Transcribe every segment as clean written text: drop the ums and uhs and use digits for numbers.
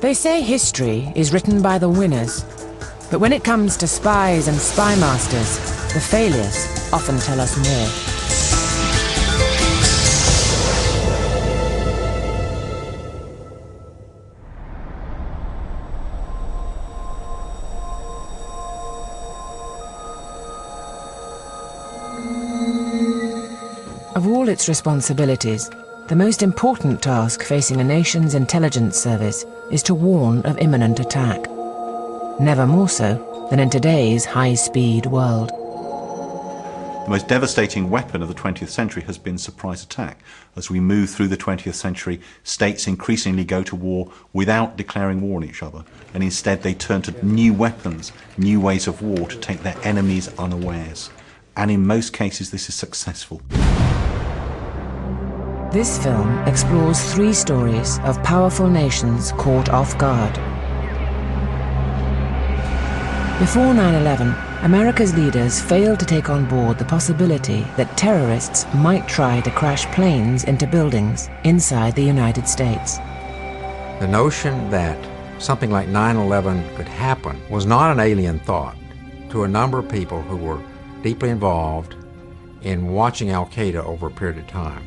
They say history is written by the winners, but when it comes to spies and spy masters, the failures often tell us more. Of all its responsibilities, the most important task facing a nation's intelligence service is to warn of imminent attack. Never more so than in today's high-speed world. The most devastating weapon of the 20th century has been surprise attack. As we move through the 20th century, states increasingly go to war without declaring war on each other, and instead they turn to new weapons, new ways of war to take their enemies unawares. And in most cases this is successful. This film explores 3 stories of powerful nations caught off guard. Before 9/11, America's leaders failed to take on board the possibility that terrorists might try to crash planes into buildings inside the United States. The notion that something like 9/11 could happen was not an alien thought to a number of people who were deeply involved in watching Al-Qaeda over a period of time.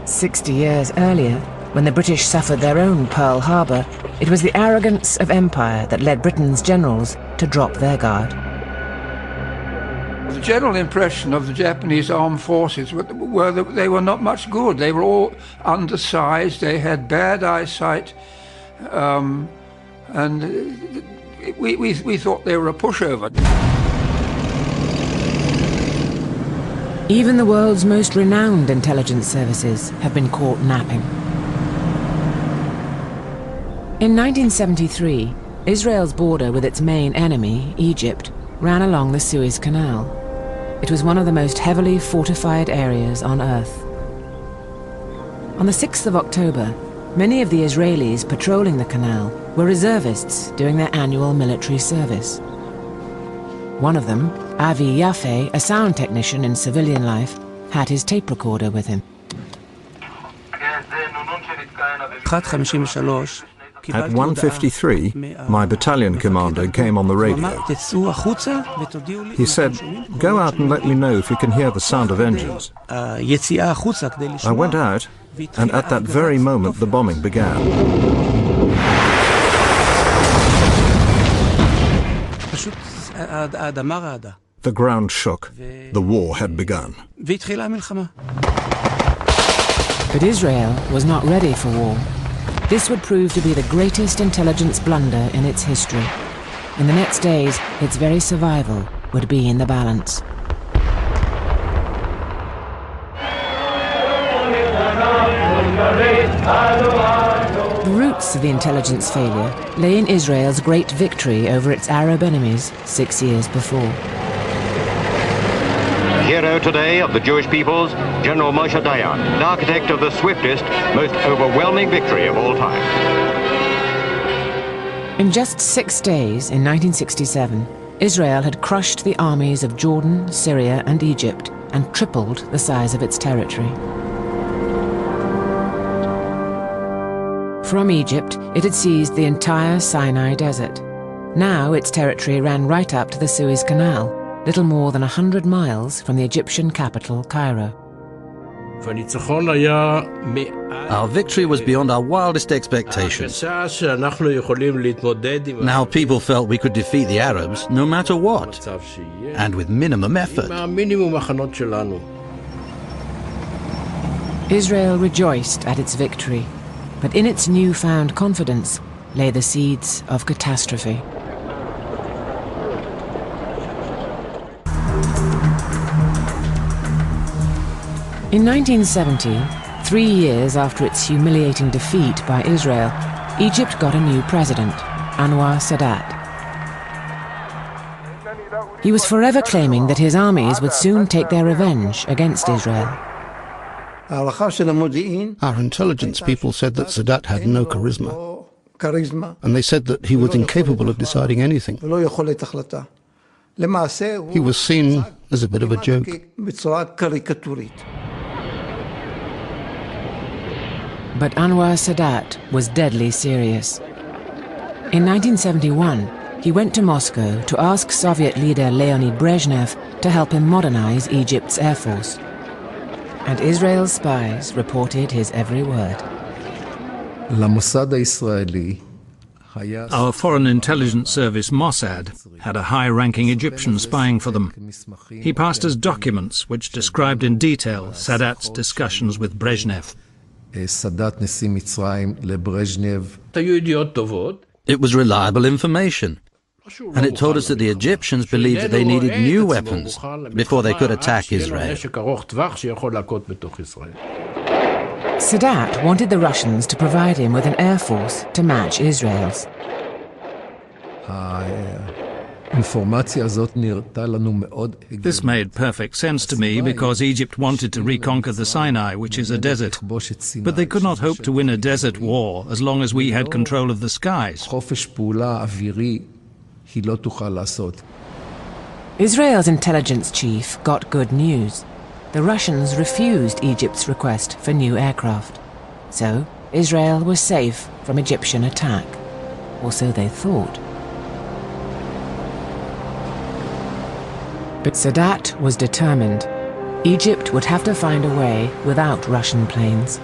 60 years earlier, when the British suffered their own Pearl Harbor, it was the arrogance of empire that led Britain's generals to drop their guard. The general impression of the Japanese armed forces were that they were not much good. They were all undersized, they had bad eyesight, and we thought they were a pushover. Even the world's most renowned intelligence services have been caught napping. In 1973, Israel's border with its main enemy, Egypt, ran along the Suez Canal. It was one of the most heavily fortified areas on Earth. On the 6th of October, many of the Israelis patrolling the canal were reservists doing their annual military service. One of them, Avi Yaffe, a sound technician in civilian life, had his tape recorder with him. At 1:53, my battalion commander came on the radio. He said, "Go out and let me know if you can hear the sound of engines." I went out, and at that very moment the bombing began. The ground shook. The war had begun. But Israel was not ready for war. This would prove to be the greatest intelligence blunder in its history. In the next days, its very survival would be in the balance. The roots of the intelligence failure lay in Israel's great victory over its Arab enemies 6 years before. The hero today of the Jewish peoples, General Moshe Dayan, the architect of the swiftest, most overwhelming victory of all time. In just 6 days in 1967, Israel had crushed the armies of Jordan, Syria and Egypt and tripled the size of its territory. From Egypt, it had seized the entire Sinai Desert. Now its territory ran right up to the Suez Canal, little more than 100 miles from the Egyptian capital, Cairo. Our victory was beyond our wildest expectations. Now people felt we could defeat the Arabs no matter what, and with minimum effort. Israel rejoiced at its victory, but in its newfound confidence lay the seeds of catastrophe. In 1970, 3 years after its humiliating defeat by Israel, Egypt got a new president, Anwar Sadat. He was forever claiming that his armies would soon take their revenge against Israel. Our intelligence people said that Sadat had no charisma, and they said that he was incapable of deciding anything. He was seen as a bit of a joke. But Anwar Sadat was deadly serious. In 1971, he went to Moscow to ask Soviet leader Leonid Brezhnev to help him modernize Egypt's air force. And Israel's spies reported his every word. Our foreign intelligence service, Mossad, had a high-ranking Egyptian spying for them. He passed us documents which described in detail Sadat's discussions with Brezhnev. It was reliable information. And it told us that the Egyptians believed that they needed new weapons before they could attack Israel. Sadat wanted the Russians to provide him with an air force to match Israel's. This made perfect sense to me because Egypt wanted to reconquer the Sinai, which is a desert. But they could not hope to win a desert war as long as we had control of the skies. Israel's intelligence chief got good news. The Russians refused Egypt's request for new aircraft. So Israel was safe from Egyptian attack. Or so they thought. But Sadat was determined. Egypt would have to find a way without Russian planes.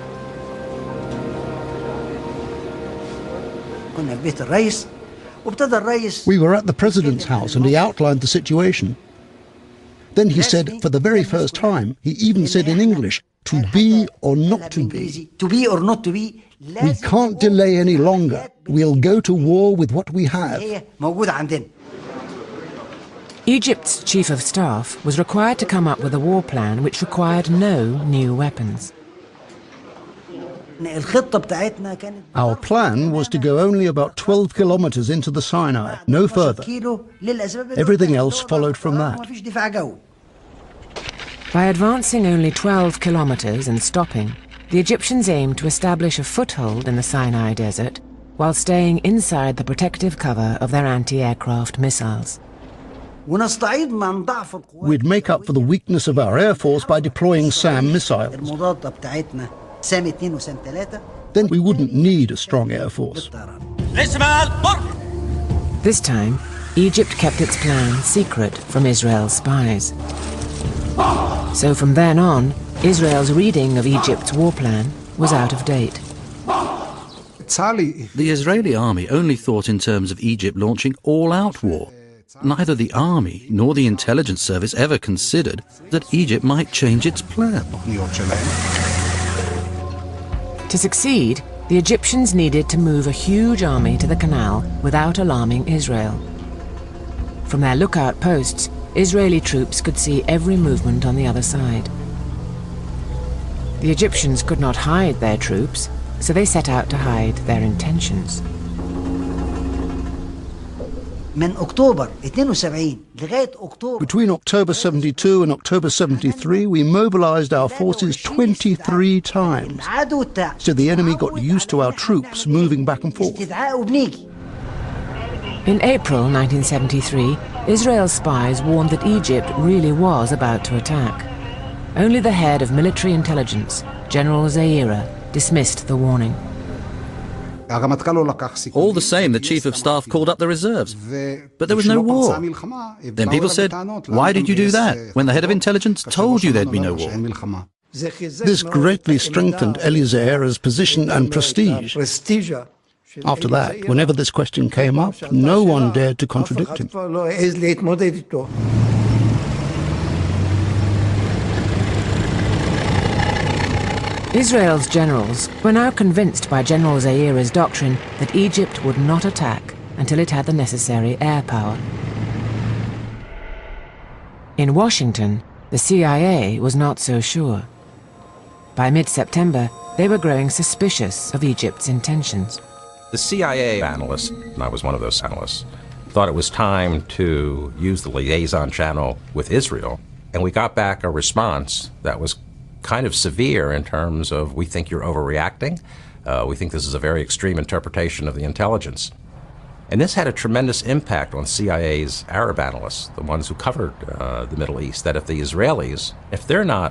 We were at the president's house and he outlined the situation. Then he said, for the very first time, he even said in English, to be or not to be. To be or not to be. We can't delay any longer. We'll go to war with what we have. Egypt's chief of staff was required to come up with a war plan which required no new weapons. Our plan was to go only about 12 kilometers into the Sinai, no further. Everything else followed from that. By advancing only 12 kilometers and stopping, the Egyptians aimed to establish a foothold in the Sinai desert while staying inside the protective cover of their anti-aircraft missiles. We'd make up for the weakness of our air force by deploying SAM missiles. Then we wouldn't need a strong air force. This time, Egypt kept its plan secret from Israel's spies. So from then on, Israel's reading of Egypt's war plan was out of date. The Israeli army only thought in terms of Egypt launching all-out war. Neither the army nor the intelligence service ever considered that Egypt might change its plan. To succeed, the Egyptians needed to move a huge army to the canal without alarming Israel. From their lookout posts, Israeli troops could see every movement on the other side. The Egyptians could not hide their troops, so they set out to hide their intentions. Between October 72 and October 73, we mobilized our forces 23 times, so the enemy got used to our troops moving back and forth. In April 1973, Israel's spies warned that Egypt really was about to attack. Only the head of military intelligence, General Zaira, dismissed the warning. All the same, the Chief of Staff called up the reserves. But there was no war. Then people said, why did you do that, when the head of intelligence told you there'd be no war? This greatly strengthened Zaira's position and prestige. After that, whenever this question came up, no one dared to contradict him. Israel's generals were now convinced by General Zaira's doctrine that Egypt would not attack until it had the necessary air power. In Washington, the CIA was not so sure. By mid-September, they were growing suspicious of Egypt's intentions. The CIA analyst, and I was one of those analysts, thought it was time to use the liaison channel with Israel, and we got back a response that was kind of severe in terms of, we think you're overreacting, we think this is a very extreme interpretation of the intelligence. And this had a tremendous impact on CIA's Arab analysts, the ones who covered the Middle East, that if the Israelis, if they're not